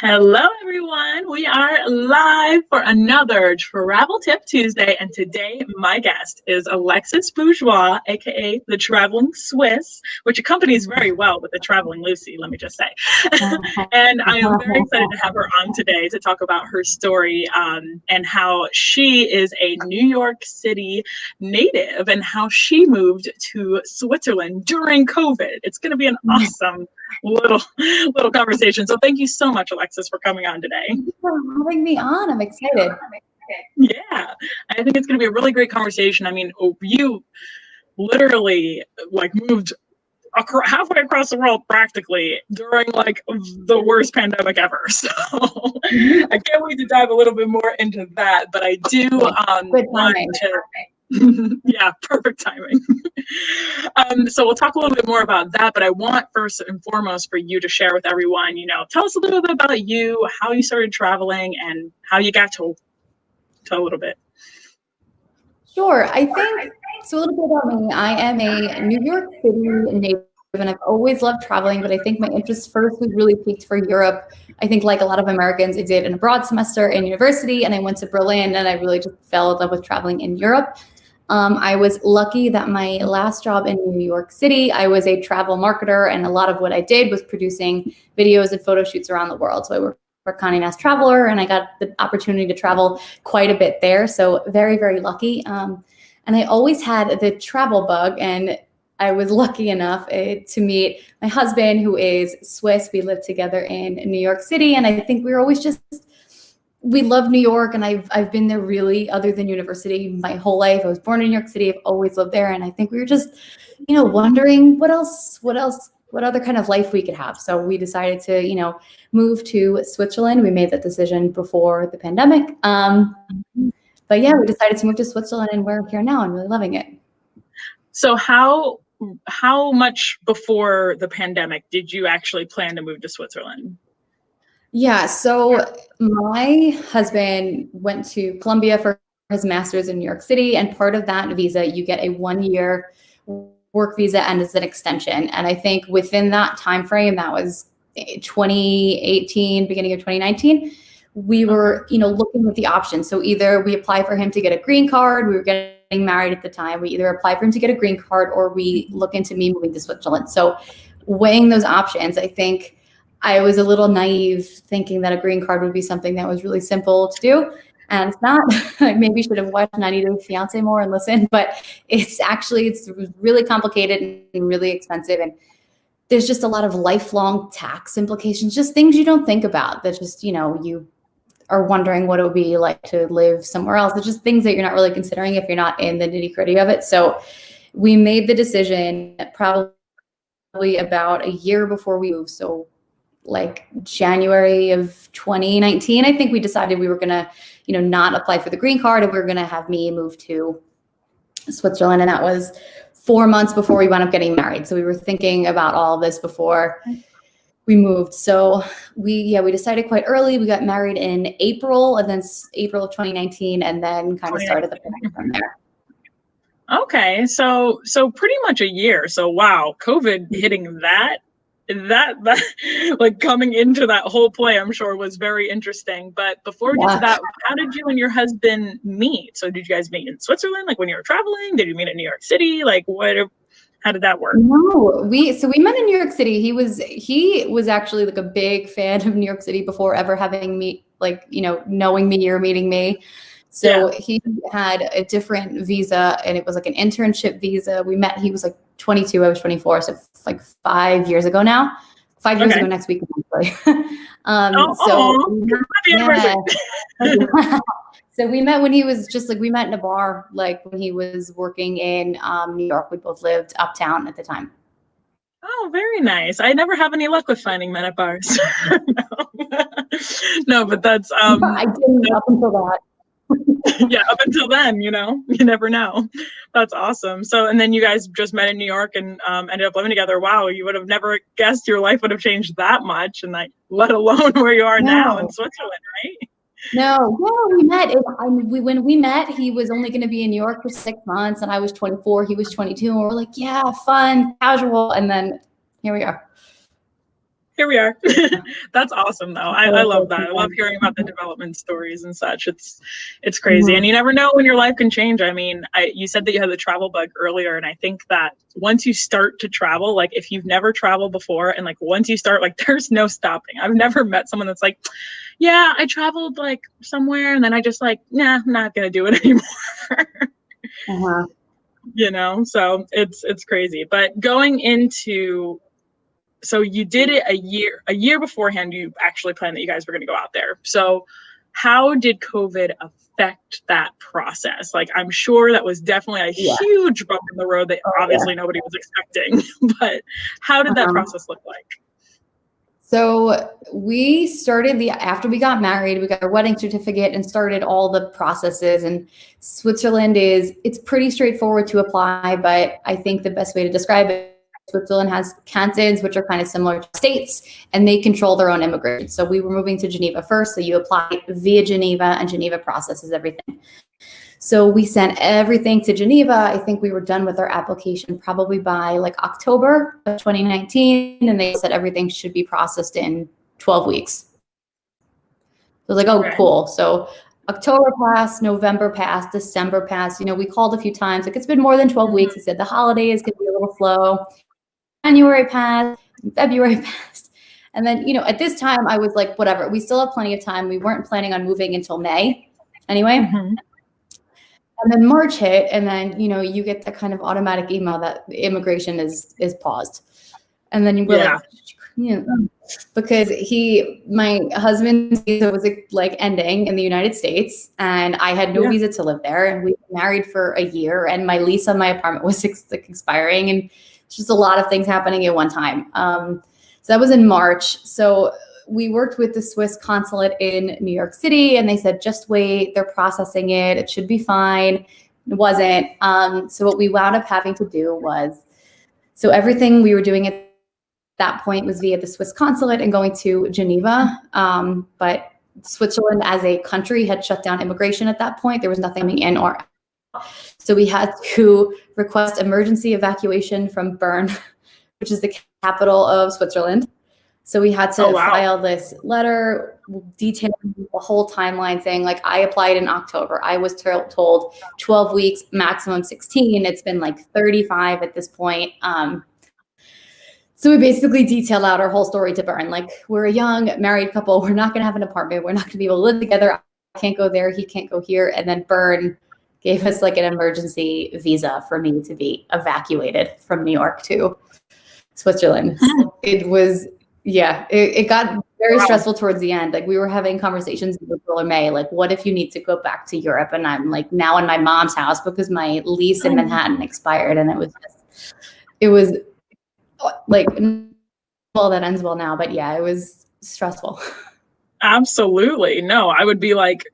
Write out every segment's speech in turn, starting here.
Hello, everyone. We are live for another Travel Tip Tuesday. And today, my guest is Alexis Bourgeois, aka the Traveling Swiss, which accompanies very well with the Traveling Lucie, let me just say. And I am very excited to have her on today to talk about her story and how she is a New York City native and how she moved to Switzerland during COVID. It's going to be an awesome little conversation. So thank you so much, Alexis, for coming on today. Thank you for having me on. I'm excited. Yeah, I think it's going to be a really great conversation. I mean, you literally moved halfway across the world practically during the worst pandemic ever. So I can't wait to dive a little bit more into that. But I do want to. Yeah, perfect timing. So we'll talk a little bit more about that, but I want first and foremost for you to share with everyone, tell us a little bit about you, how you started traveling, and how you got to a little bit. Sure. I think, so a little bit about me. I am a New York City native, and I've always loved traveling, but I think my interest first was really peaked for Europe. I think like a lot of Americans, I did an abroad semester in university, and I went to Berlin, and I really just fell in love with traveling in Europe. I was lucky that my last job in New York City, I was a travel marketer, and a lot of what I did was producing videos and photo shoots around the world. So I worked for Condé Nast Traveler, and I got the opportunity to travel quite a bit there. So very, very lucky. And I always had the travel bug, and I was lucky enough to meet my husband, who is Swiss. We lived together in New York City, and I think we were always we love New York, and I've been there really, other than university, my whole life. I was born in New York City. I've always lived there, and I think we were just, wondering what other kind of life we could have. So we decided to, move to Switzerland. We made that decision before the pandemic. But yeah, we decided to move to Switzerland, and we're here now and really loving it. So how much before the pandemic did you actually plan to move to Switzerland? Yeah, so my husband went to Columbia for his master's in New York City, and part of that visa, you get a 1-year work visa and it's an extension. And I think within that time frame, that was 2018, beginning of 2019, we were, looking at the options. So either we apply for him to get a green card, we were getting married at the time, we either apply for him to get a green card, or we look into me moving to Switzerland. So weighing those options, I think I was a little naive thinking that a green card would be something that was really simple to do. And it's not. I maybe should have watched 90 Day Fiancé more and listened, but it's really complicated and really expensive. And there's just a lot of lifelong tax implications, just things you don't think about that just, you are wondering what it would be like to live somewhere else. It's just things that you're not really considering if you're not in the nitty gritty of it. So we made the decision probably about a year before we moved. So like January of 2019, I think we decided we were going to, not apply for the green card, and we were going to have me move to Switzerland. And that was 4 months before we wound up getting married. So we were thinking about all of this before we moved. So we decided quite early. We got married in April, and then April of 2019, and then kind of started the plan from there. Okay. So pretty much a year. So wow, COVID hitting that like coming into that whole play, I'm sure was very interesting. But before we get to that, how did you and your husband meet? So did you guys meet in Switzerland, like when you were traveling? Did you meet in New York City? How did that work? No, we met in New York City. He was actually like a big fan of New York City before ever having me, knowing me or meeting me. So He had a different visa, and it was like an internship visa. We met, he was like 22, I was 24. So like 5 years ago now, 5 years ago next week. So we met when he was we met in a bar, like when he was working in New York. We both lived uptown at the time. Oh, very nice. I never have any luck with finding men at bars. No, but that's I didn't up until that. Yeah, up until then, you never know. That's awesome. So, and then you guys just met in New York and ended up living together. Wow, you would have never guessed your life would have changed that much, and let alone where you are now in Switzerland, right? No, we met. When we met, he was only going to be in New York for 6 months, and I was 24. He was 22, and we're like, yeah, fun, casual, and then here we are. here we are. That's awesome though. I love that. I love hearing about the development stories and such. It's crazy. And you never know when your life can change. I mean, you said that you had the travel bug earlier, and I think that once you start to travel, like if you've never traveled before, and like once you start, like there's no stopping. I've never met someone that's like, yeah, I traveled like somewhere and then I just like, nah, I'm not gonna do it anymore. You know, so it's crazy. But going into, so you did it a year beforehand, you actually planned that you guys were going to go out there. So how did COVID affect that process? Like, I'm sure that was definitely a huge bump in the road that obviously nobody was expecting, but how did that process look like? So we started after we got married, we got our wedding certificate and started all the processes. And Switzerland it's pretty straightforward to apply, but I think the best way to describe it, Switzerland has cantons, which are kind of similar to states, and they control their own immigration. So we were moving to Geneva first. So you apply via Geneva, and Geneva processes everything. So we sent everything to Geneva. I think we were done with our application probably by like October of 2019. And they said everything should be processed in 12 weeks. I was like, oh, cool. So October passed, November passed, December passed. You know, we called a few times. Like, it's been more than 12 weeks. They said the holidays could be a little slow. January passed, February passed. And then, you know, at this time I was like, whatever, we still have plenty of time. We weren't planning on moving until May anyway. And then March hit, and then, you know, you get that kind of automatic email that immigration is paused. And then you were like, you know, because my husband's visa was like ending in the United States, and I had no visa to live there, and we were married for a year, and my lease on my apartment was expiring, and it's just a lot of things happening at one time. So that was in March. So we worked with the Swiss consulate in New York City, and they said, just wait, they're processing it. It should be fine. It wasn't. So what we wound up having to do was, so everything we were doing at that point was via the Swiss consulate and going to Geneva. But Switzerland as a country had shut down immigration at that point. There was nothing coming in or out. So we had to request emergency evacuation from Bern, which is the capital of Switzerland. So we had to file this letter detailing the whole timeline, saying like, I applied in October. I was told 12 weeks, maximum 16. It's been like 35 at this point. So we basically detailed out our whole story to Bern. Like, we're a young married couple. We're not going to have an apartment. We're not going to be able to live together. I can't go there. He can't go here. And then Bern gave us like an emergency visa for me to be evacuated from New York to Switzerland. So it was... Yeah, it got very stressful towards the end. Like, we were having conversations in April or May, like, what if you need to go back to Europe? And I'm like now in my mom's house because my lease in Manhattan expired. And it was like, well, that ends well now. But yeah, it was stressful. Absolutely. No, I would be like,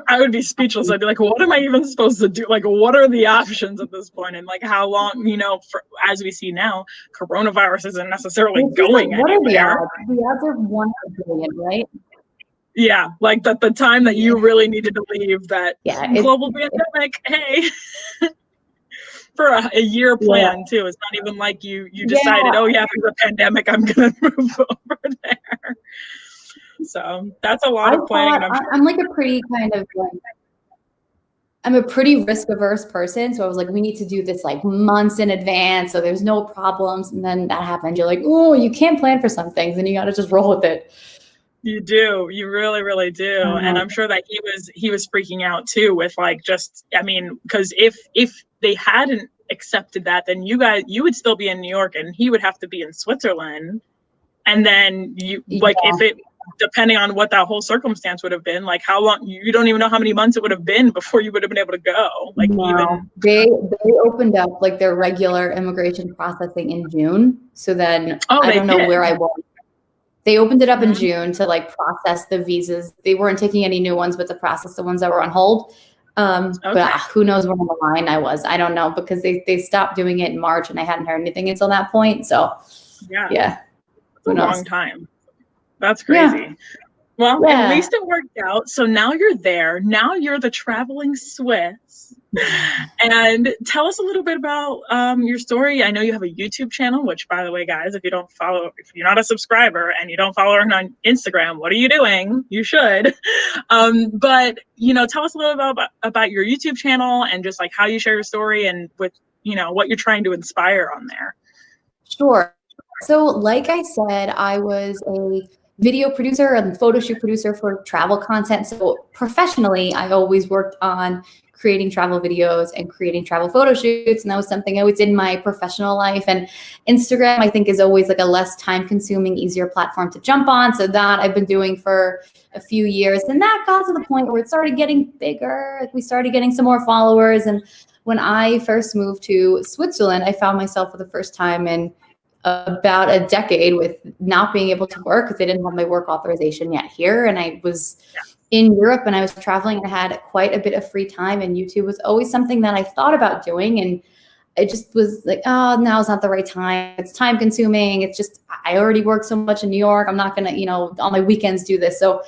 I would be speechless. I'd be like, what am I even supposed to do? Like, what are the options at this point? And like, how long, you know, as we see now, coronavirus isn't necessarily going anywhere. What are the odds? The odds are 1 in a billion, right? Yeah, like the time that you really needed to leave, that global pandemic, hey, for a year plan too. It's not even like you decided, oh yeah, there's a pandemic, I'm gonna move over there. So that's a lot of planning. I'm like a pretty kind of like, I'm a pretty risk averse person. So I was like, we need to do this like months in advance, so there's no problems. And then that happened. You're like, oh, you can't plan for some things, and you got to just roll with it. You do. You really, really do. And I'm sure that he was freaking out too with like, just, I mean, because if they hadn't accepted that, then you would still be in New York and he would have to be in Switzerland. And then if it, depending on what that whole circumstance would have been, like how long, you don't even know how many months it would have been before you would have been able to go. Like they opened up like their regular immigration processing in June. So then I don't know where I was. They opened it up in June to like process the visas. They weren't taking any new ones, but to process the ones that were on hold. But who knows where on the line I was? I don't know, because they stopped doing it in March and I hadn't heard anything until that point. So yeah. It's a long time. That's crazy. Well, at Yeah. least it worked out. So now you're there. Now you're the traveling Swiss. And tell us a little bit about your story. I know you have a YouTube channel, which, by the way, guys, if you're not a subscriber and you don't follow her on Instagram, what are you doing? You should. But, tell us a little bit about your YouTube channel and just like how you share your story and with, what you're trying to inspire on there. Sure. So, like I said, I was a video producer and photo shoot producer for travel content. So, professionally, I always worked on creating travel videos and creating travel photo shoots. And that was something I always did in my professional life. And Instagram, I think, is always like a less time consuming, easier platform to jump on. So, that I've been doing for a few years. And that got to the point where it started getting bigger. Like we started getting some more followers. And when I first moved to Switzerland, I found myself for the first time in about a decade with not being able to work because they didn't have my work authorization yet here. And I was in Europe and I was traveling and I had quite a bit of free time, and YouTube was always something that I thought about doing. And it just was like, oh, now's not the right time. It's time consuming. It's just, I already work so much in New York. I'm not going to, on my weekends do this. So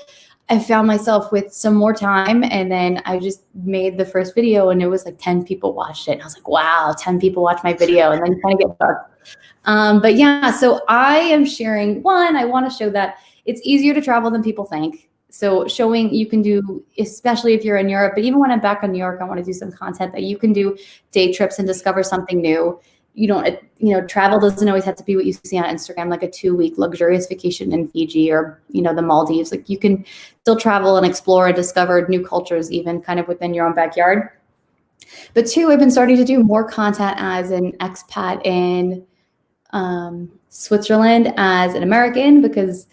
I found myself with some more time, and then I just made the first video and it was like 10 people watched it. And I was like, wow, 10 people watched my video. And then you kind of get stuck. But yeah, so I am sharing I want to show that it's easier to travel than people think. So showing you can do, especially if you're in Europe, but even when I'm back in New York, I want to do some content that you can do day trips and discover something new. You don't, travel doesn't always have to be what you see on Instagram, like a 2-week luxurious vacation in Fiji or, the Maldives. Like you can still travel and explore and discover new cultures, even kind of within your own backyard. But 2, I've been starting to do more content as an expat in Switzerland as an American, because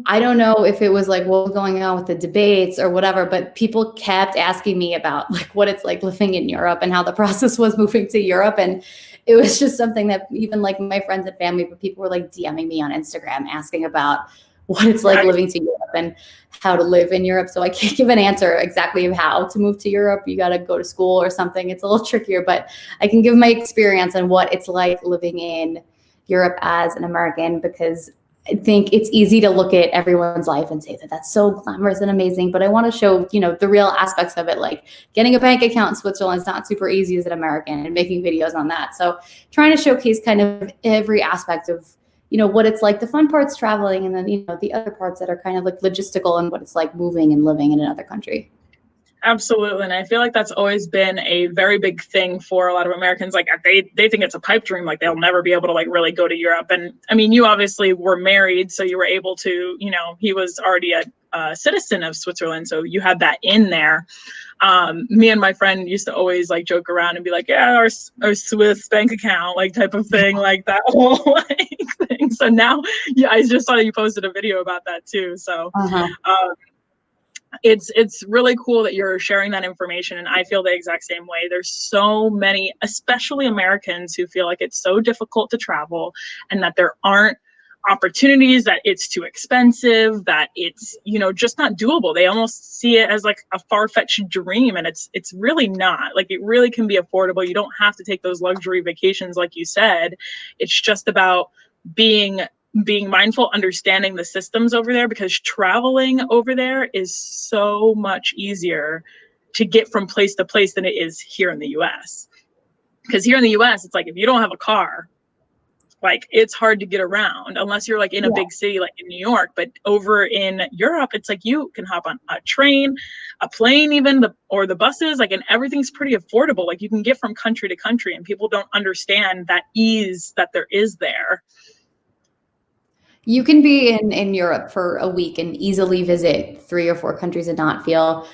I don't know if it was like what was going on with the debates or whatever, but people kept asking me about like what it's like living in Europe and how the process was moving to Europe. And it was just something that even like my friends and family, but people were like DMing me on Instagram asking about what it's like living to Europe and how to live in Europe. So I can't give an answer exactly of how to move to Europe. You got to go to school or something. It's a little trickier, but I can give my experience on what it's like living in Europe as an American, because I think it's easy to look at everyone's life and say that that's so glamorous and amazing, but I want to show, the real aspects of it, like getting a bank account in Switzerland is not super easy as an American, and making videos on that. So trying to showcase kind of every aspect of, what it's like, the fun parts traveling, and then, the other parts that are kind of like logistical and what it's like moving and living in another country. Absolutely. And I feel like that's always been a very big thing for a lot of Americans. Like they think it's a pipe dream, like they'll never be able to like really go to Europe. And I mean, you obviously were married, so you were able to, he was already a citizen of Switzerland, so you had that in there. Me and my friend used to always like joke around and be like, yeah, our Swiss bank account, like type of thing, like that whole like thing. So now, yeah, I just saw that you posted a video about that too. So it's really cool that you're sharing that information, and I feel the exact same way. There's so many, especially Americans, who feel like it's so difficult to travel and that there aren't opportunities, that it's too expensive, that it's just not doable. They almost see it as like a far-fetched dream, and it's really not. Like it really can be affordable. You don't have to take those luxury vacations like you said. It's just about being mindful, understanding the systems over there, because traveling over there is so much easier to get from place to place than it is here in the US. Because here in the US, it's like if you don't have a car, like it's hard to get around unless you're like in a big city like in New York. But over in Europe, it's like you can hop on a train, a plane, even or the buses, like, and everything's pretty affordable. Like you can get from country to country, and people don't understand that ease that there is there. You can be in Europe for a week and easily visit 3 or 4 countries and not feel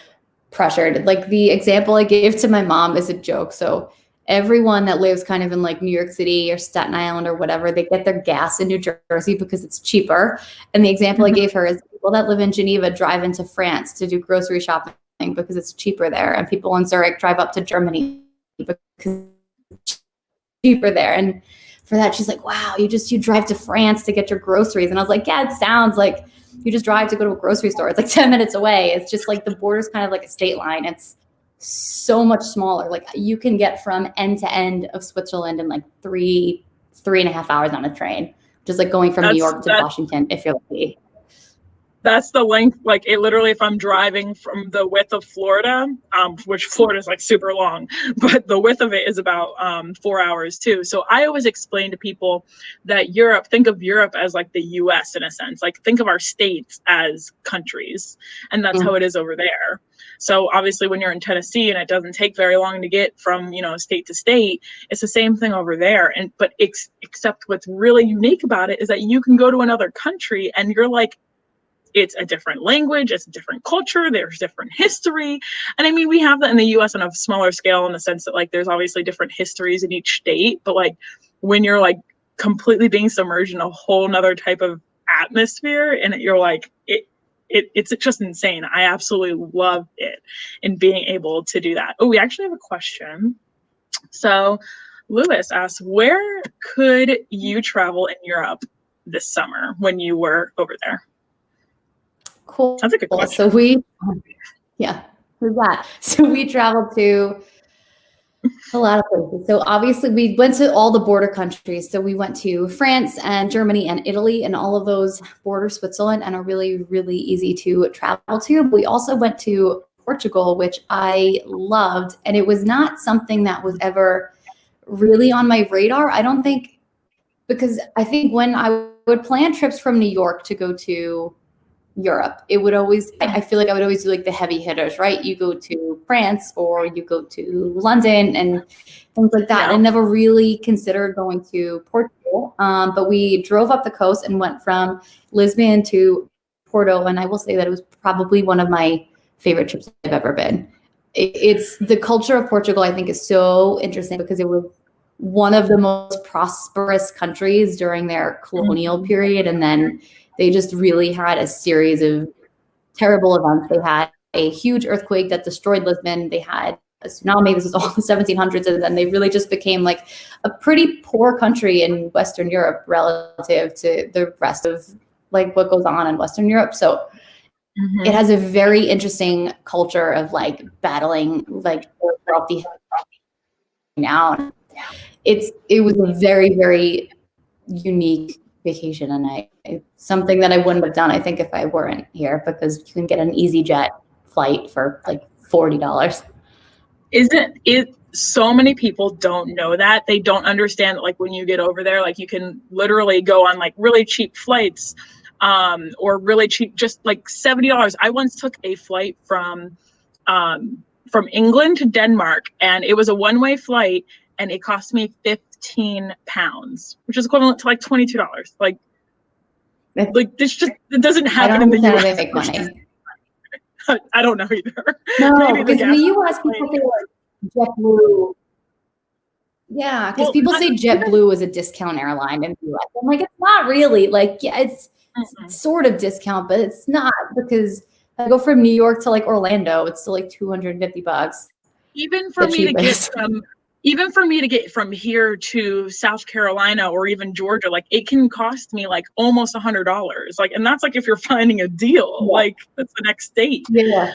pressured. Like the example I gave to my mom is a joke. So everyone that lives kind of in like New York City or Staten Island or whatever, they get their gas in New Jersey because it's cheaper. And the example I gave her is people that live in Geneva drive into France to do grocery shopping because it's cheaper there. And people in Zurich drive up to Germany because it's cheaper there. And for that, she's like, wow, you drive to France to get your groceries. And I was like, yeah, it sounds like you just drive to go to a grocery store. It's like 10 minutes away. It's just like the border's kind of like a state line. It's so much smaller. Like you can get from end to end of Switzerland in like 3.5 hours on a train, just like going from New York to Washington if you're lucky. That's the length, like it literally, if I'm driving from the width of Florida, which Florida is like super long, but the width of it is about 4 hours too. So I always explain to people that Europe, think of Europe as like the US in a sense, like think of our states as countries, and that's how it is over there. So obviously when you're in Tennessee and it doesn't take very long to get from, state to state, it's the same thing over there. But except what's really unique about it is that you can go to another country and you're like, it's a different language, it's a different culture, there's different history. And I mean, we have that in the US on a smaller scale in the sense that like there's obviously different histories in each state, but like when you're like completely being submerged in a whole nother type of atmosphere, and you're like, it's just insane. I absolutely love it in being able to do that. Oh, we actually have a question. So Lewis asks, where could you travel in Europe this summer when you were over there? Cool. That's a good question. So we traveled to a lot of places. So obviously we went to all the border countries. So we went to France and Germany and Italy, and all of those border Switzerland and are really, really easy to travel to. But we also went to Portugal, which I loved. And it was not something that was ever really on my radar. I don't think, because I think when I would plan trips from New York to go to Europe, it would always, I feel like I would always do like the heavy hitters, right? You go to France or you go to London and things like that. I never really considered going to Portugal, but we drove up the coast and went from Lisbon to Porto. And I will say that it was probably one of my favorite trips I've ever been. It's the culture of Portugal, I think, is so interesting because it was one of the most prosperous countries during their colonial period. And then they just really had a series of terrible events. They had a huge earthquake that destroyed Lisbon. They had a tsunami. This was all the 1700s. And then they really just became like a pretty poor country in Western Europe relative to the rest of like what goes on in Western Europe. So it has a very interesting culture of like battling like wealthy now. It was a very, very unique vacation, and it's something that I wouldn't have done, I think, if I weren't here, because you can get an EasyJet flight for like $40. Isn't it? So many people don't know that. They don't understand that, like, when you get over there, like, you can literally go on like really cheap flights, or really cheap, just like $70. I once took a flight from England to Denmark, and it was a one-way flight, and it cost me £15, which is equivalent to like $22. Like this just, it doesn't happen in the US. They make money. I don't know either. No, because in the US people say like JetBlue. Yeah, because people say JetBlue is a discount airline in the US. I'm like, it's not really. Like, yeah, it's sort of discount, but it's not, because I go from New York to like Orlando, it's still like $250. Even for me to get from here to South Carolina or even Georgia, like it can cost me like almost $100. Like, and that's like if you're finding a deal, like that's the next state. Yeah.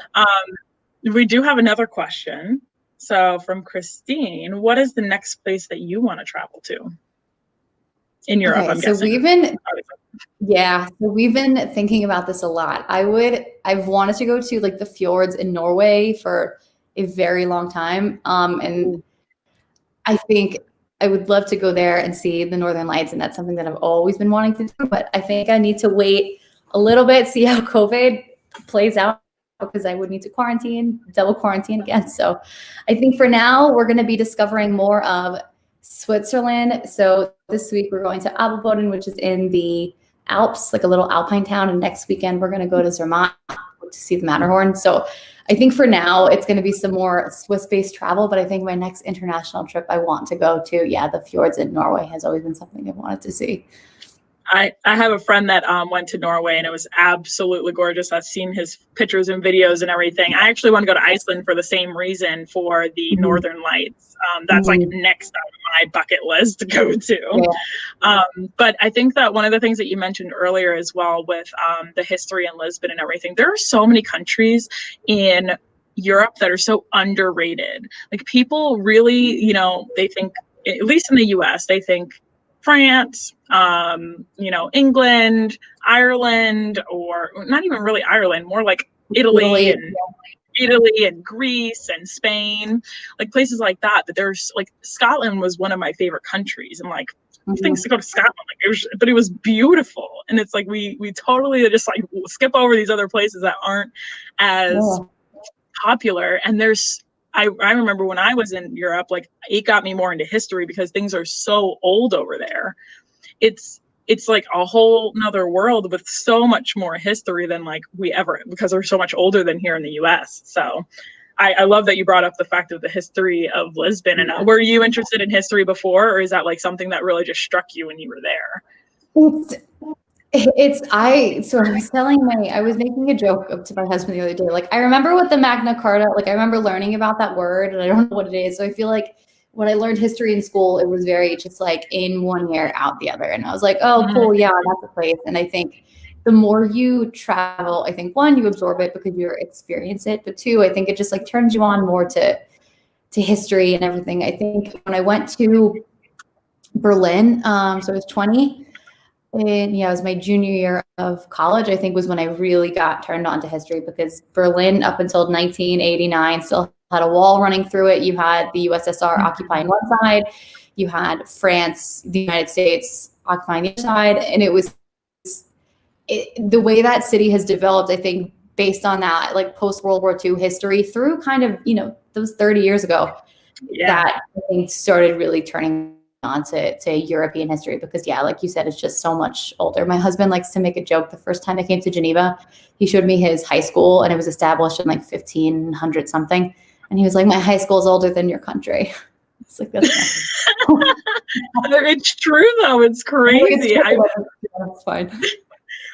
We do have another question. So from Christine, what is the next place that you want to travel to in Europe? Okay, I'm so guessing. we've been thinking about this a lot. I've wanted to go to like the fjords in Norway for a very long time. And I think I would love to go there and see the Northern Lights, and that's something that I've always been wanting to do, but I think I need to wait a little bit, see how COVID plays out, because I would need to double quarantine again. So I think for now, we're going to be discovering more of Switzerland. So this week we're going to Abelboden, which is in the Alps, like a little alpine town. And next weekend we're going to go to Zermatt to see the Matterhorn. So I think for now it's going to be some more Swiss-based travel, but I think my next international trip I want to go to, the fjords in Norway has always been something I've wanted to see. I have a friend that went to Norway, and it was absolutely gorgeous. I've seen his pictures and videos and everything. I actually want to go to Iceland for the same reason, for the Northern Lights. That's like next on my bucket list to go to. Yeah. But I think that one of the things that you mentioned earlier as well with the history in Lisbon and everything, there are so many countries in Europe that are so underrated. Like people really, they think, at least in the US, they think France, England, Ireland, or not even really Ireland, more like Italy and Greece and Spain, like places like that. But there's like Scotland was one of my favorite countries, and like things to go to Scotland, but it was beautiful. And it's like we totally just like skip over these other places that aren't as popular. And I remember when I was in Europe, like it got me more into history because things are so old over there. It's like a whole nother world with so much more history than like because we're so much older than here in the US. So I love that you brought up the fact of the history of Lisbon. And were you interested in history before, or is that like something that really just struck you when you were there? I was making a joke to my husband the other day. Like, I remember what the Magna Carta, like I remember learning about that word and I don't know what it is. So I feel like when I learned history in school, it was very just like in one ear, out the other. And I was like, oh, cool. Yeah, that's a place. And I think the more you travel, I think one, you absorb it because you experience it. But two, I think it just like turns you on more to history and everything. I think when I went to Berlin, so I was 20. And yeah, it was my junior year of college, I think, was when I really got turned on to history, because Berlin up until 1989 still had a wall running through it. You had the USSR occupying one side, you had France, the United States occupying the other side. And the way that city has developed, I think, based on that, like post World War II history through kind of, those 30 years ago, that I think started really turning on to European history, because like you said, it's just so much older. My husband likes to make a joke. The first time I came to Geneva, he showed me his high school, and it was established in like 1500 something. And he was like, my high school is older than your country. It's like, that's it's true though. It's crazy. That's fine.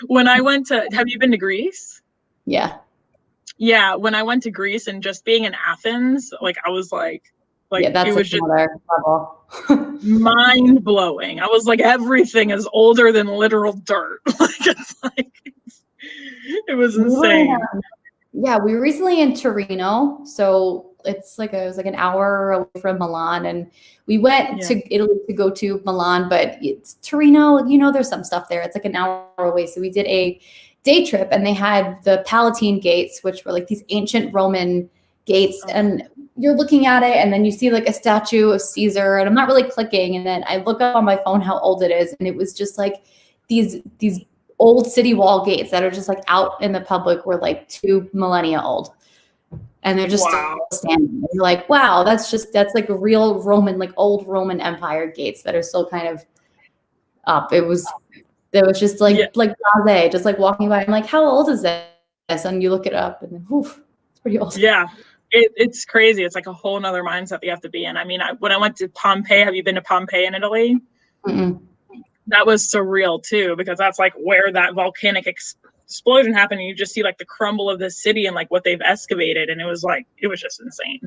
When I went to, have you been to Greece? Yeah. Yeah. When I went to Greece and just being in Athens, like I was like that's it was just another level. mind blowing. I was like, everything is older than literal dirt. It was insane. We were recently in Torino, so it's like it was like an hour away from Milan, and we went to Italy to go to Milan, but it's Torino, there's some stuff there. It's like an hour away, so we did a day trip, and they had the Palatine gates, which were like these ancient Roman gates, and you're looking at it, and then you see like a statue of Caesar, and I'm not really clicking, and then I look up on my phone how old it is, and it was just like these old city wall gates that are just like out in the public, were like 2 millennia old, and they're just still standing. You're like, wow, that's like a real Roman, like old Roman Empire gates that are still kind of up. It was just like blasé, just like walking by. I'm like, how old is this? And you look it up, and then it's pretty old. Yeah. It's crazy. It's like a whole nother mindset you have to be in. I mean, when I went to Pompeii, have you been to Pompeii in Italy? Mm-mm. That was surreal too, because that's like where that volcanic explosion happened. And you just see like the crumble of the city and like what they've excavated. And it was just insane.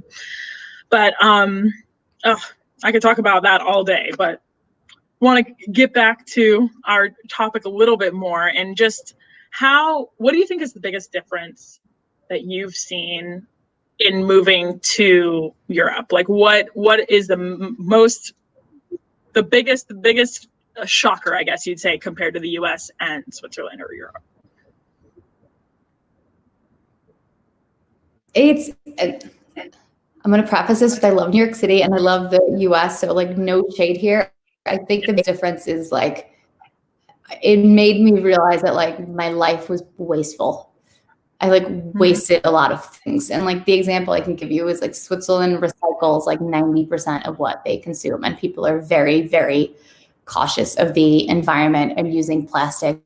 But I could talk about that all day, but want to get back to our topic a little bit more, and just what do you think is the biggest difference that you've seen in moving to Europe? Like what is the biggest shocker, I guess you'd say, compared to the US and Switzerland or Europe? I'm going to preface this with, I love New York City and I love the US, so like no shade here. I think the difference is like, it made me realize that like my life was wasteful. I like wasted a lot of things. And like the example I can give you is like Switzerland recycles like 90% of what they consume. And people are very, very cautious of the environment and using plastic,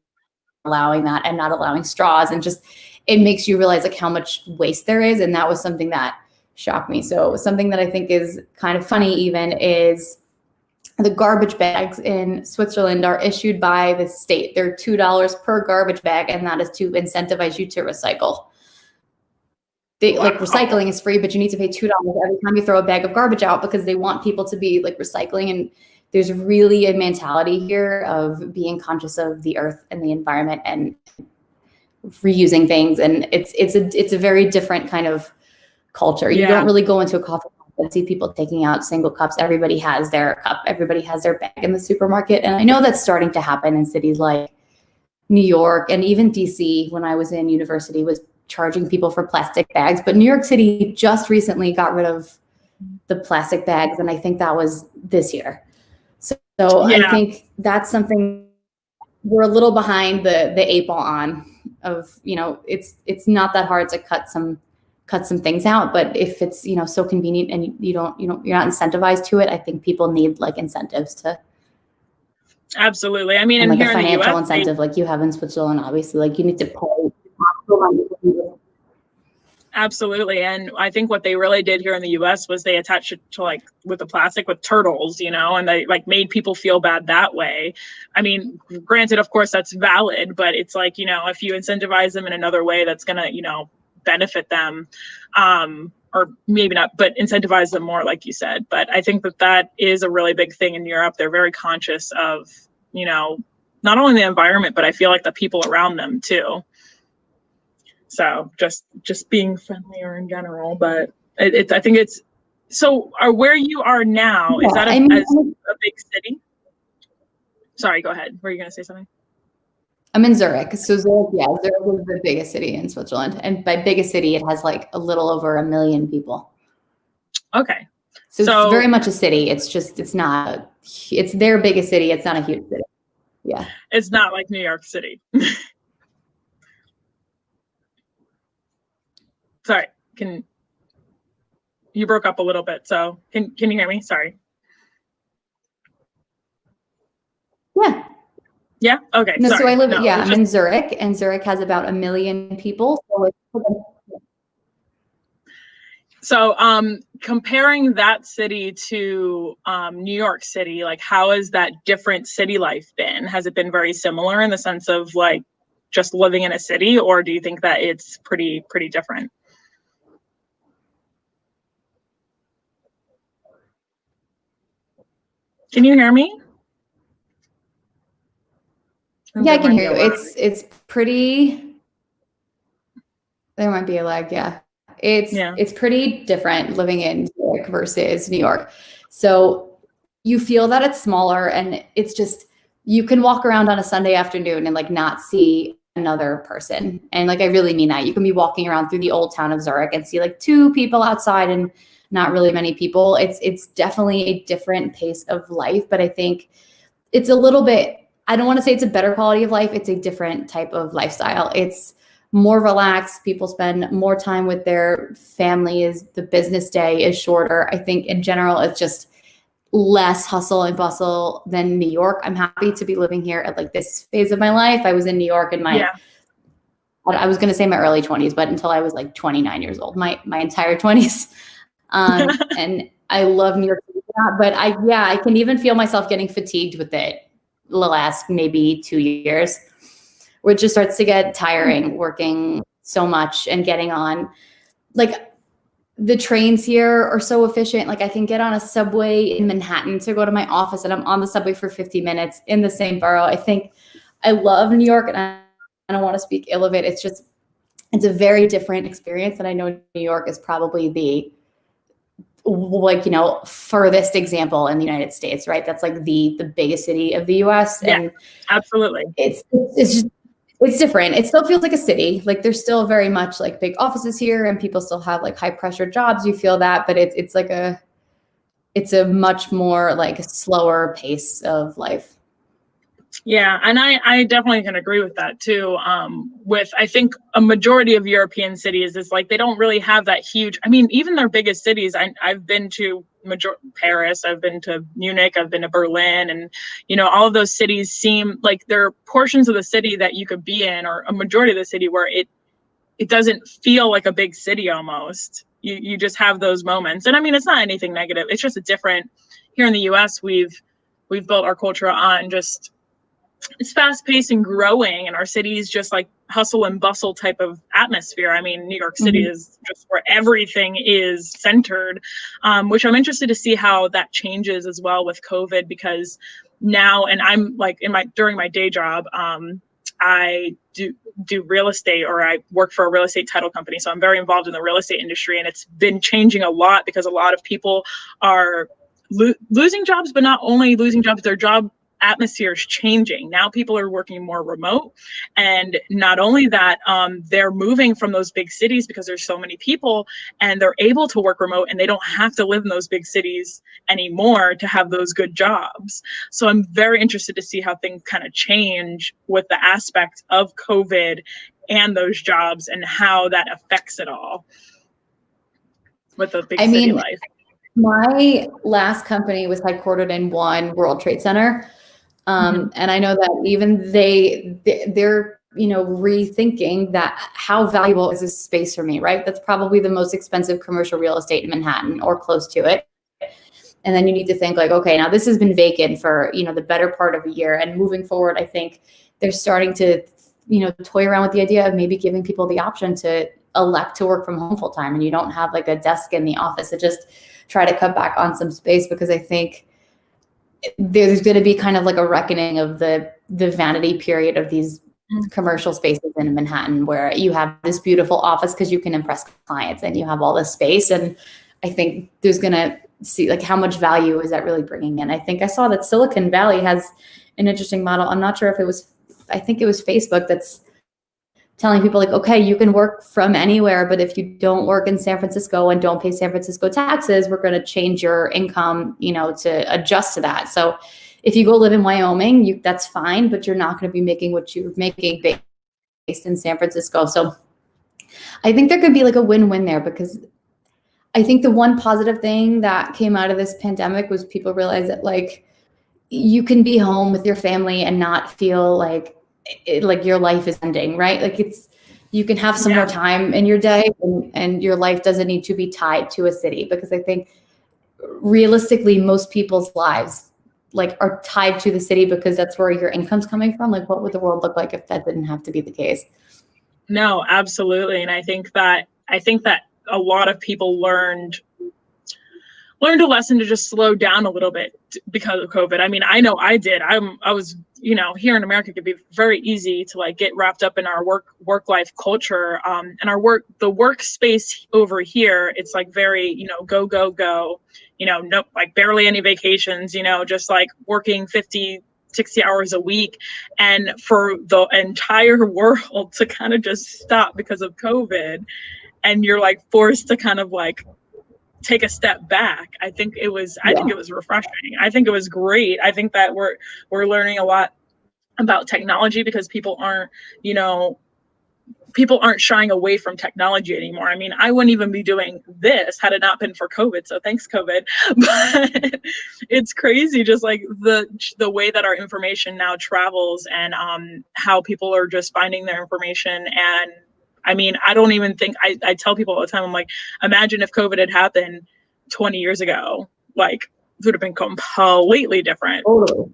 allowing that and not allowing straws. And just, it makes you realize like how much waste there is. And that was something that shocked me. So something that I think is kind of funny even is the garbage bags in Switzerland are issued by the state. They're $2 per garbage bag, and that is to incentivize you to recycle. Like recycling is free, but you need to pay $2 every time you throw a bag of garbage out, because they want people to be like recycling. And there's really a mentality here of being conscious of the earth and the environment and reusing things. And it's a very different kind of culture. You don't really go into a coffee shop I see people taking out single cups. Everybody has their cup. Everybody has their bag in the supermarket. And I know that's starting to happen in cities like New York and even DC, when I was in university, was charging people for plastic bags. But New York City just recently got rid of the plastic bags, and I think that was this year. So I think that's something we're a little behind the eight ball on. Of, you know, it's not that hard to cut some things out, but if it's, you know, so convenient and you're not incentivized to it, I think people need like incentives to. Absolutely. I mean, and like here a financial in the US, incentive like you have in Switzerland, obviously, like you need to pay. Absolutely. And I think what they really did here in the US was they attached it to, like, with the plastic with turtles, you know, and they like made people feel bad that way. I mean, granted, of course, that's valid, but it's like, you know, if you incentivize them in another way that's going to, you know, benefit them, or maybe not, but incentivize them more, like you said. But I think that is a really big thing in Europe. They're very conscious of, you know, not only the environment, but I feel like the people around them too. So just being friendlier in general, but I think it's so. Where you are now, is that a big city? Sorry, go ahead. Were you going to say something? I'm in Zurich. So Zurich is the biggest city in Switzerland, and by biggest city, it has like a little over 1 million people. Okay. So it's very much a city. It's their biggest city. It's not a huge city. Yeah. It's not like New York City. Sorry, you broke up a little bit, so can you hear me? Sorry. Yeah. Yeah. Okay. No, sorry. So I live. I'm in Zurich, and Zurich has about 1 million people. So comparing that city to New York City, like, how has that different city life been? Has it been very similar in the sense of like just living in a city, or do you think that it's pretty different? Can you hear me? Yeah, I can hear you. It's pretty. There might be a lag. Yeah. It's pretty different living in Zurich versus New York. So you feel that it's smaller, and it's just, you can walk around on a Sunday afternoon and like not see another person. And like, I really mean that. You can be walking around through the old town of Zurich and see like 2 people outside and not really many people. It's definitely a different pace of life, but I think it's a little bit, I don't want to say it's a better quality of life. It's a different type of lifestyle. It's more relaxed. People spend more time with their families. The business day is shorter. I think in general, it's just less hustle and bustle than New York. I'm happy to be living here at like this phase of my life. I was in New York in I was going to say my early 20s, but until I was like 29 years old, my entire 20s. And I love New York City, but I can even feel myself getting fatigued with it the last maybe 2 years, where it just starts to get tiring working so much and getting on, like, the trains here are so efficient. Like, I can get on a subway in Manhattan to go to my office, and I'm on the subway for 50 minutes in the same borough. I think I love New York, and I don't want to speak ill of it. It's a very different experience. And I know New York is probably the, like, you know, furthest example in the United States, right? That's like the biggest city of the US. Yeah, and absolutely. It's different. It still feels like a city. Like, there's still very much like big offices here, and people still have like high pressure jobs. You feel that, but it's a much more like slower pace of life. Yeah, and I definitely can agree with that too. With, I think, a majority of European cities is like, they don't really have that huge, I mean, even their biggest cities, I've been to Paris, I've been to Munich, I've been to Berlin, and, you know, all of those cities seem like there are portions of the city that you could be in, or a majority of the city, where it doesn't feel like a big city almost. You just have those moments. And I mean, it's not anything negative. It's just a different, here in the US, we've built our culture on just, it's fast paced and growing, and our city is just like hustle and bustle type of atmosphere. I mean, New York City is just where everything is centered, which I'm interested to see how that changes as well with COVID, because now, and I'm like during my day job, I do real estate, or I work for a real estate title company. So I'm very involved in the real estate industry, and it's been changing a lot because a lot of people are losing jobs, but not only losing jobs, their job atmosphere is changing. Now people are working more remote, and not only that, they're moving from those big cities because there's so many people, and they're able to work remote, and they don't have to live in those big cities anymore to have those good jobs. So I'm very interested to see how things kind of change with the aspect of COVID and those jobs, and how that affects it all with the big city life. My last company was headquartered in One World Trade Center. And I know that even they're, you know, rethinking that, how valuable is this space for me, right? That's probably the most expensive commercial real estate in Manhattan or close to it. And then you need to think like, okay, now this has been vacant for, you know, the better part of a year. And moving forward, I think they're starting to, you know, toy around with the idea of maybe giving people the option to elect to work from home full time, and you don't have like a desk in the office, to just try to cut back on some space, because I think there's going to be kind of like a reckoning of the vanity period of these commercial spaces in Manhattan, where you have this beautiful office because you can impress clients and you have all this space. And I think there's going to see like how much value is that really bringing in. I think I saw that Silicon Valley has an interesting model. I'm not sure if it was, I think it was Facebook that's telling people like, okay, you can work from anywhere, but if you don't work in San Francisco and don't pay San Francisco taxes, we're going to change your income, you know, to adjust to that. So if you go live in Wyoming, that's fine, but you're not going to be making what you're making based in San Francisco. So I think there could be like a win-win there, because I think the one positive thing that came out of this pandemic was people realized that like you can be home with your family and not feel like your life is ending, right? Like you can have some more time in your day, and your life doesn't need to be tied to a city, because I think realistically most people's lives like are tied to the city because that's where your income's coming from. Like what would the world look like if that didn't have to be the case? No, absolutely. And I think that a lot of people learned a lesson to just slow down a little bit because of COVID. I mean, I know I did. I was, you know, here in America, it could be very easy to like get wrapped up in our work life culture, and the workspace over here. It's like very, you know, go, you know, no, like barely any vacations, you know, just like working 50, 60 hours a week. And for the entire world to kind of just stop because of COVID, and you're like forced to kind of like take a step back. I think it was refreshing. I think it was great. I think that we're learning a lot about technology, because people aren't shying away from technology anymore. I mean, I wouldn't even be doing this had it not been for COVID. So thanks, COVID. But it's crazy, just like the way that our information now travels, and how people are just finding their information. And I mean, I don't even think, I tell people all the time, I'm like, imagine if COVID had happened 20 years ago, like it would have been completely different. Totally.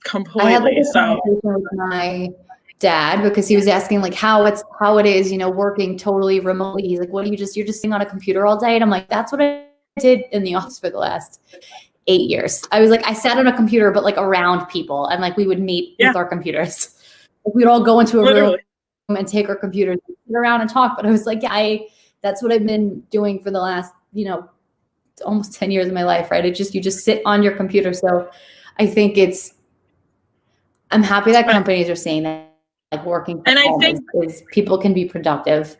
Completely. I had this conversation with my dad, because he was asking like how it is, you know, working totally remotely. He's like, you're just sitting on a computer all day? And I'm like, that's what I did in the office for the last 8 years. I was like, I sat on a computer, but like around people, and like we would meet with our computers. Like, we'd all go into a room and take our computers and sit around and talk. But I was like, that's what I've been doing for the last, you know, almost 10 years of my life, right? You just sit on your computer. So I think I'm happy that companies are saying that, like working from home is people can be productive.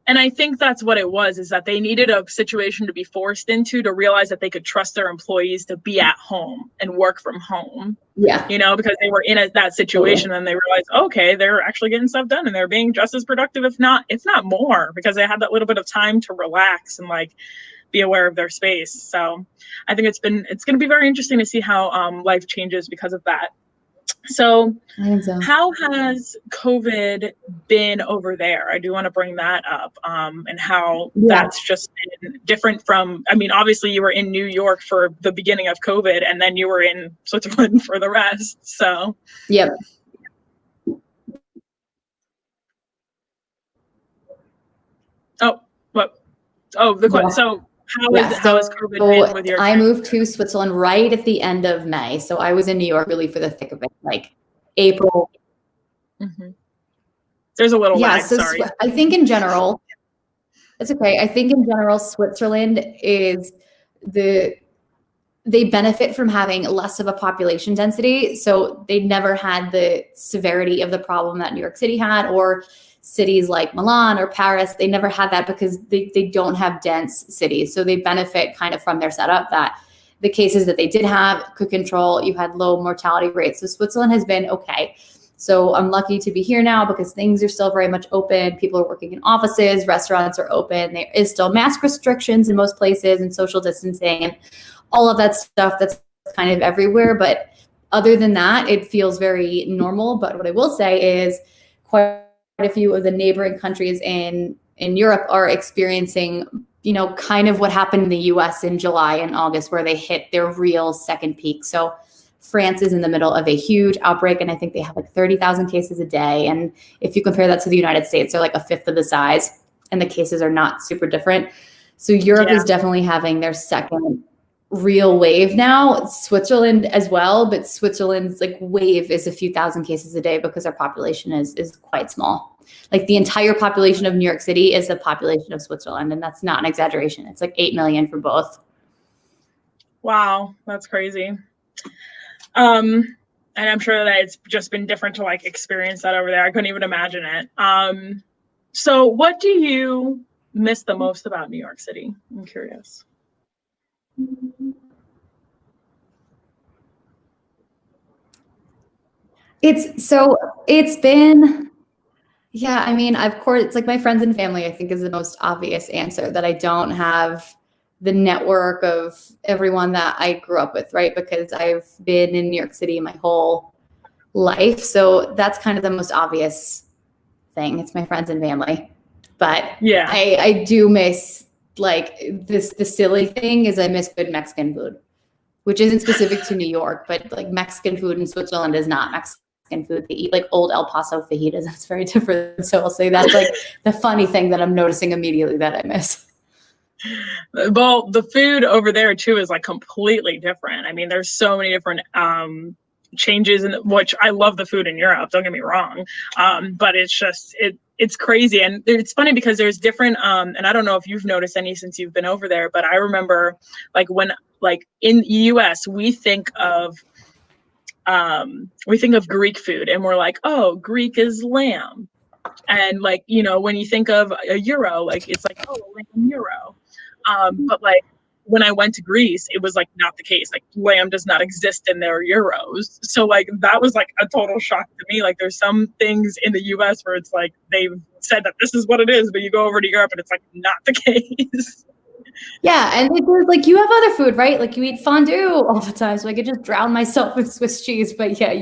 And I think that's what it was, is that they needed a situation to be forced into to realize that they could trust their employees to be at home and work from home. Yeah. You know, because they were in that situation, and they realized, okay, they're actually getting stuff done, and they're being just as productive, if not more, because they had that little bit of time to relax and like be aware of their space. So I think it's going to be very interesting to see how life changes because of that. So how has COVID been over there? I do want to bring that up, and how that's just been different from, I mean, obviously you were in New York for the beginning of COVID, and then you were in Switzerland for the rest. So. Yep. Oh, what? Oh, the question. So how has COVID been with your? I moved to Switzerland right at the end of May. So I was in New York really for the thick of it, like April. Mm-hmm. There's a little lag, So sorry. I think in general, it's okay. I think in general, Switzerland is they benefit from having less of a population density. So they never had the severity of the problem that New York City had, or cities like Milan or Paris. They never had that because they don't have dense cities. So they benefit kind of from their setup, that the cases that they did have could control. You had low mortality rates. So Switzerland has been okay. So I'm lucky to be here now because things are still very much open. People are working in offices, restaurants are open. There is still mask restrictions in most places and social distancing and all of that stuff that's kind of everywhere. But other than that, it feels very normal. But what I will say is quite a few of the neighboring countries in Europe are experiencing, kind of what happened in the US in July and August, where they hit their real second peak. So France is in the middle of a huge outbreak, and I think they have like 30,000 cases a day. And if you compare that to the United States, they're like a fifth of the size, and the cases are not super different. So Europe is definitely having their second real wave now. Switzerland as well, but Switzerland's like wave is a few thousand cases a day because our population is quite small. Like the entire population of New York City is the population of Switzerland, and that's not an exaggeration. It's like 8 million for both. Wow, that's crazy. And I'm sure that it's just been different to like experience that over there. I couldn't even imagine it. So what do you miss the most about New York City? I'm curious. It's been, yeah, I mean, of course, it's like my friends and family, I think, is the most obvious answer, that I don't have the network of everyone that I grew up with, right? Because I've been in New York City my whole life. So that's kind of the most obvious thing. It's my friends and family. But yeah, I do miss like the silly thing is I miss good Mexican food, which isn't specific to New York, but like Mexican food in Switzerland is not Mexican food. They eat like old El Paso fajitas. That's very different. So I'll say that's like the funny thing that I'm noticing immediately that I miss. Well, the food over there too is like completely different. I mean, there's so many different changes in which I love the food in Europe, don't get me wrong. But it's just it's crazy. And it's funny because there's different and I don't know if you've noticed any since you've been over there, but I remember like when like in the US we think of Greek food and we're like, oh, Greek is lamb. And like, when you think of a euro, like it's like, oh, a lamb euro. But like when I went to Greece, it was like not the case. Like lamb does not exist in their euros. So like that was like a total shock to me. Like there's some things in the US where it's like they've said that this is what it is, but you go over to Europe and it's like not the case. Yeah, and like you have other food, right? Like you eat fondue all the time, so I could just drown myself in Swiss cheese. But yeah,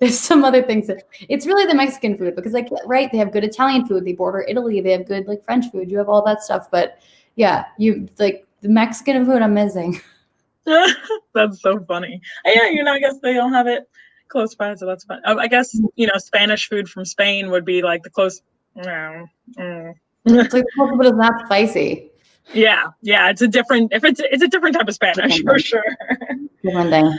there's some other things that it's really the Mexican food because like right, they have good Italian food, they border Italy, they have good like French food, you have all that stuff. But yeah, you like the Mexican food I'm missing. That's so funny. Yeah, I guess they don't have it close by, so that's fun. I guess Spanish food from Spain would be like the close. It's like but it's not spicy. Yeah, it's a different it's a different type of Spanish for sure. Different thing.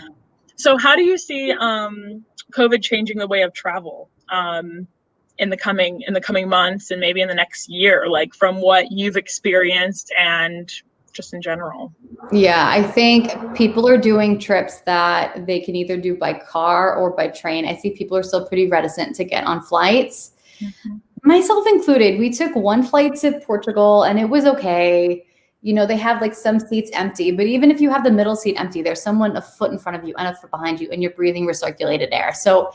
So how do you see COVID changing the way of travel in the coming months and maybe in the next year, like from what you've experienced and just in general? Yeah, I think people are doing trips that they can either do by car or by train. I see people are still pretty reticent to get on flights. Mm-hmm. Myself included. We took one flight to Portugal and it was okay. They have like some seats empty, but even if you have the middle seat empty, there's someone a foot in front of you and a foot behind you and you're breathing recirculated air. So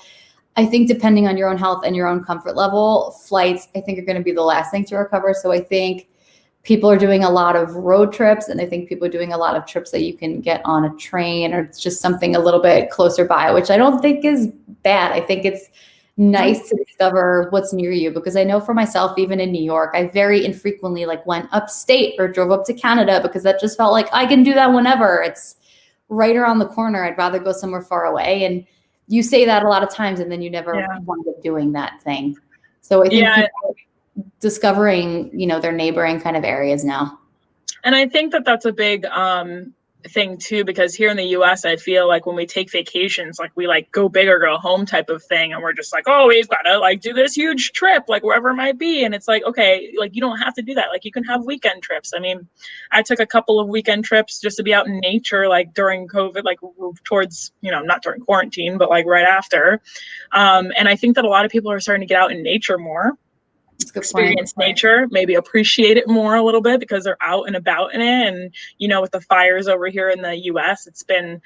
I think depending on your own health and your own comfort level, flights, I think are going to be the last thing to recover. So I think people are doing a lot of road trips and I think people are doing a lot of trips that you can get on a train or it's just something a little bit closer by, which I don't think is bad. I think it's nice to discover what's near you because I know for myself, even in New York, I very infrequently like went upstate or drove up to Canada because that just felt like I can do that whenever. It's right around the corner. I'd rather go somewhere far away. And you say that a lot of times and then you never wind up doing that thing. So I think people are discovering, their neighboring kind of areas now. And I think that that's a big thing too, because here in the US, I feel like when we take vacations, like we like go big or go home type of thing, and we're just like, oh, we've got to like do this huge trip, like wherever it might be. And it's like, okay, like you don't have to do that. Like you can have weekend trips. I mean, I took a couple of weekend trips just to be out in nature, like during COVID, like towards, you know, not during quarantine, but like right after. And I think that a lot of people are starting to get out in nature more, experience nature, maybe appreciate it more a little bit because they're out and about in it. And, you know, with the fires over here in the US, it's been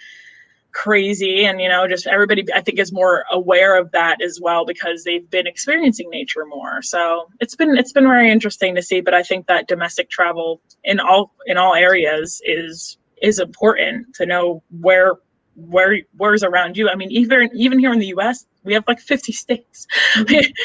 crazy. And, you know, just everybody, I think, is more aware of that as well because they've been experiencing nature more. So it's been very interesting to see. But I think that domestic travel in all areas is important to know where's around you. I mean, even here in the US, we have like 50 states.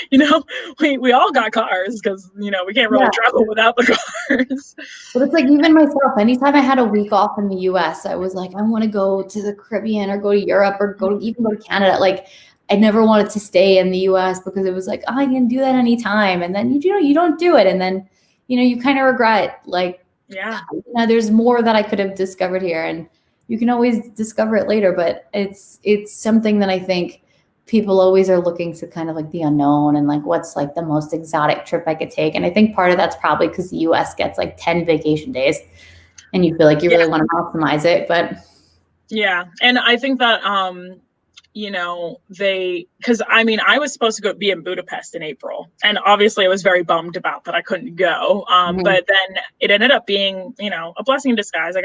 You know, we all got cars because, you know, we can't really travel without the cars. But it's like, even myself, anytime I had a week off in the US, I was like, I want to go to the Caribbean or go to Europe or even go to Canada. Like, I never wanted to stay in the US because it was like, oh, I can do that anytime. And then, you know, you don't do it. And then, you know, you kind of regret, like, you know, there's more that I could have discovered here. And you can always discover it later, but it's something that I think people always are looking to kind of like the unknown and like what's like the most exotic trip I could take. And I think part of that's probably because the US gets like 10 vacation days and you feel like you really want to optimize it. But yeah, and I think that you know, because I mean, I was supposed to go be in Budapest in April, and obviously I was very bummed about that I couldn't go. But then it ended up being, you know, a blessing in disguise.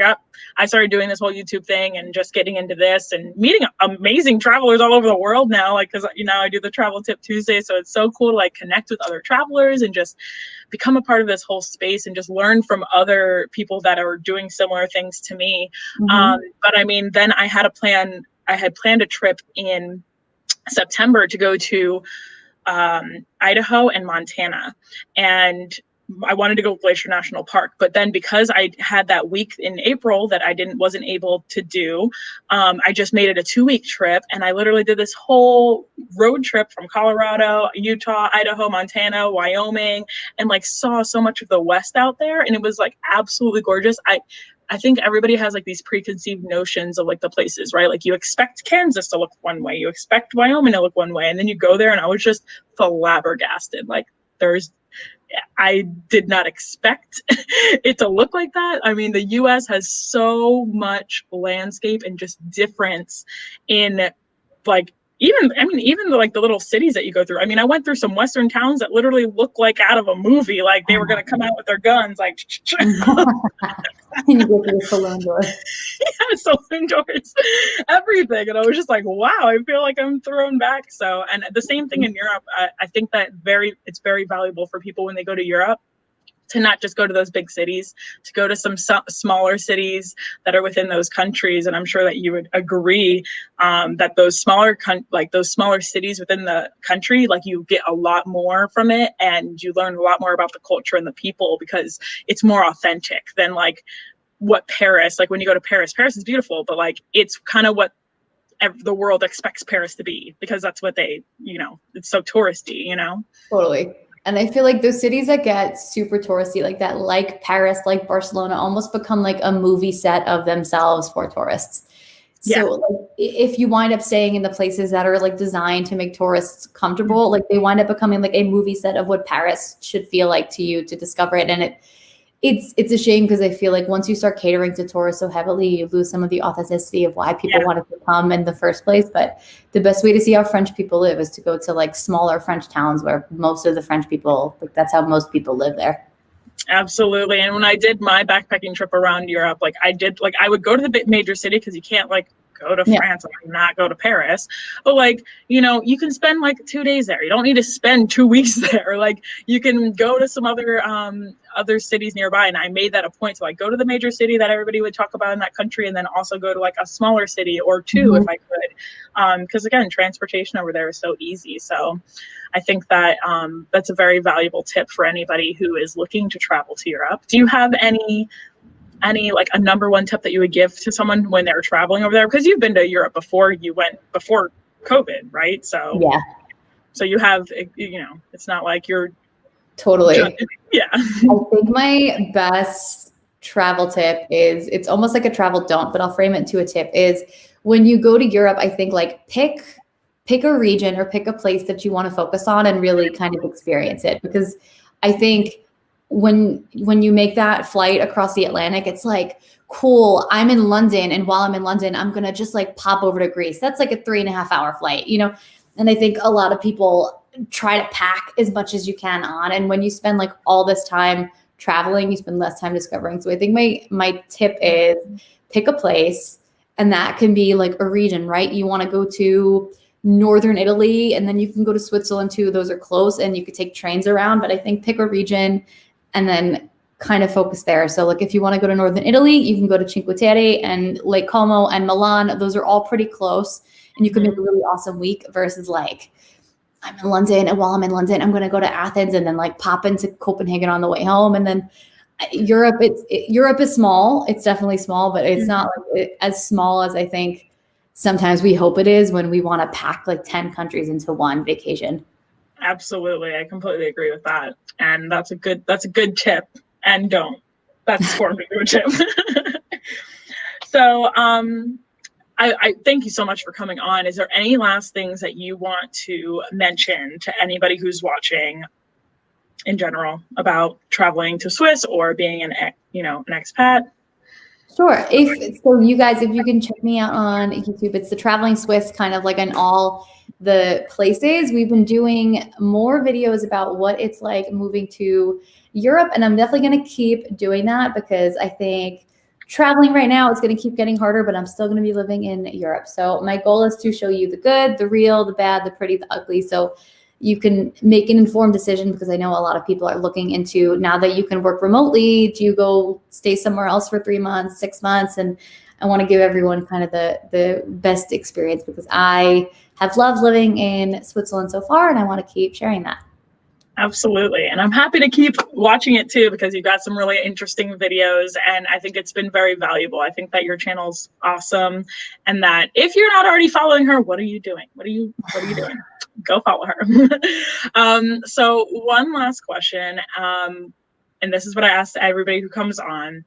I started doing this whole YouTube thing and just getting into this and meeting amazing travelers all over the world now, like, because, you know, I do the Travel Tip Tuesday, so it's so cool to like connect with other travelers and just become a part of this whole space and just learn from other people that are doing similar things to me. But I mean, then I had planned a trip in September to go to Idaho and Montana. And I wanted to go to Glacier National Park, but then because I had that week in April that I wasn't able to do, I just made it a 2-week trip, and I literally did this whole road trip from Colorado, Utah, Idaho, Montana, Wyoming, and like saw so much of the West out there, and it was like absolutely gorgeous. I think everybody has like these preconceived notions of like the places, right? Like you expect Kansas to look one way, you expect Wyoming to look one way, and then you go there and I was just flabbergasted. Like I did not expect it to look like that. I mean, the US has so much landscape and just difference in like, even like the little cities that you go through. I mean, I went through some Western towns that literally look like out of a movie, like they were going to come out with their guns, like. And you go through the saloon doors. Yeah, saloon doors, everything. And I was just like, wow, I feel like I'm thrown back. So, and the same thing in Europe. I think that it's very valuable for people when they go to Europe to not just go to those big cities, to go to some smaller cities that are within those countries. And I'm sure that you would agree that those smaller cities within the country, like you get a lot more from it, and you learn a lot more about the culture and the people because it's more authentic than like what Paris, like when you go to Paris is beautiful, but like it's kind of what the world expects Paris to be because that's what they, you know, it's so touristy, you know? Totally. And I feel like those cities that get super touristy like that, like Paris, like Barcelona, almost become like a movie set of themselves for tourists. So like, if you wind up staying in the places that are like designed to make tourists comfortable, like they wind up becoming like a movie set of what Paris should feel like to you to discover it. And it's a shame because I feel like once you start catering to tourists so heavily, you lose some of the authenticity of why people wanted to come in the first place. But the best way to see how French people live is to go to like smaller French towns where most of the French people, like that's how most people live there. Absolutely. And when I did my backpacking trip around Europe, like I would go to the major city because you can't like go to France and not go to Paris. But like, you know, you can spend like 2 days there. You don't need to spend 2 weeks there. Like you can go to some other cities nearby. And I made that a point. So I go to the major city that everybody would talk about in that country, and then also go to like a smaller city or two if I could. Because again, transportation over there is so easy. So I think that that's a very valuable tip for anybody who is looking to travel to Europe. Do you have any like a number one tip that you would give to someone when they're traveling over there? Because you've been to Europe before COVID, right? So yeah. So you have, you know, it's not like you're totally. Yeah. I think my best travel tip is, it's almost like a travel don't, but I'll frame it to a tip, is when you go to Europe, I think like pick a region or pick a place that you want to focus on and really kind of experience it. Because I think when you make that flight across the Atlantic, it's like, cool, I'm in London, and while I'm in London, I'm gonna just like pop over to Greece. That's like a 3.5 hour flight, you know? And I think a lot of people try to pack as much as you can on. And when you spend like all this time traveling, you spend less time discovering. So I think my tip is pick a place, and that can be like a region, right? You want to go to northern Italy, and then you can go to Switzerland too. Those are close, and you could take trains around. But I think pick a region and then kind of focus there. So like if you want to go to northern Italy, you can go to Cinque Terre and Lake Como and Milan. Those are all pretty close, and you can make a really awesome week versus like, I'm in London, and while I'm in London, I'm going to go to Athens and then like pop into Copenhagen on the way home. And then Europe is small. It's definitely small, but it's not like as small as I think sometimes we hope it is when we want to pack like 10 countries into one vacation. Absolutely. I completely agree with that. And that's a good tip. And don't. That's formed into a tip. So I thank you so much for coming on. Is there any last things that you want to mention to anybody who's watching in general about traveling to Swiss or being an expat? Sure. If you can check me out on YouTube, it's the Traveling Swiss, kind of like on all the places. We've been doing more videos about what it's like moving to Europe, and I'm definitely going to keep doing that because I think traveling right now is going to keep getting harder, but I'm still going to be living in Europe. So my goal is to show you the good, the real, the bad, the pretty, the ugly. So you can make an informed decision, because I know a lot of people are looking into, now that you can work remotely, do you go stay somewhere else for 3 months, 6 months? And I want to give everyone kind of the best experience, because I have loved living in Switzerland so far, and I want to keep sharing that. Absolutely. And I'm happy to keep watching it too, because you've got some really interesting videos, and I think it's been very valuable. I think that your channel's awesome, and that if you're not already following her, what are you doing? What are you doing? Go follow her. So one last question, and this is what I ask everybody who comes on.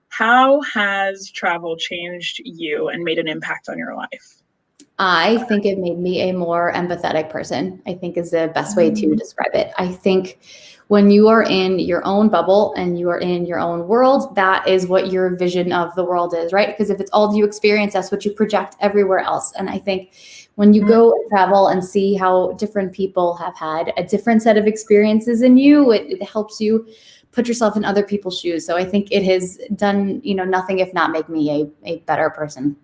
How has travel changed you and made an impact on your life? I think it made me a more empathetic person, I think is the best way to describe it. I think when you are in your own bubble and you are in your own world, that is what your vision of the world is, right? Because if it's all you experience, that's what you project everywhere else. And I think when you go and travel and see how different people have had a different set of experiences in you, it helps you put yourself in other people's shoes. So I think it has done, nothing if not make me a better person.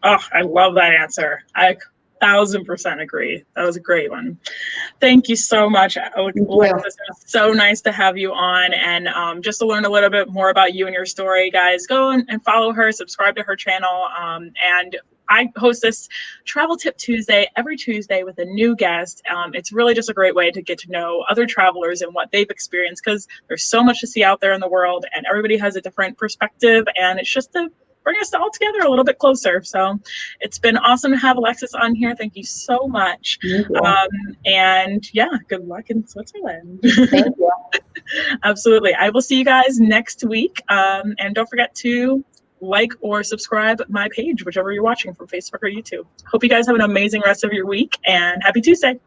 Oh, I love that answer. I 1,000% agree. That was a great one. Thank you so much, Alexis. It's so nice to have you on. And just to learn a little bit more about you and your story, guys, go and follow her, subscribe to her channel. And I host this Travel Tip Tuesday every Tuesday with a new guest. It's really just a great way to get to know other travelers and what they've experienced, because there's so much to see out there in the world, and everybody has a different perspective, and it's just to bring us all together a little bit closer. So it's been awesome to have Alexis on here. Thank you so much. And yeah, good luck in Switzerland. Thank you. Absolutely. I will see you guys next week. And don't forget to like or subscribe my page, whichever you're watching, from Facebook or YouTube. Hope you guys have an amazing rest of your week, and happy Tuesday.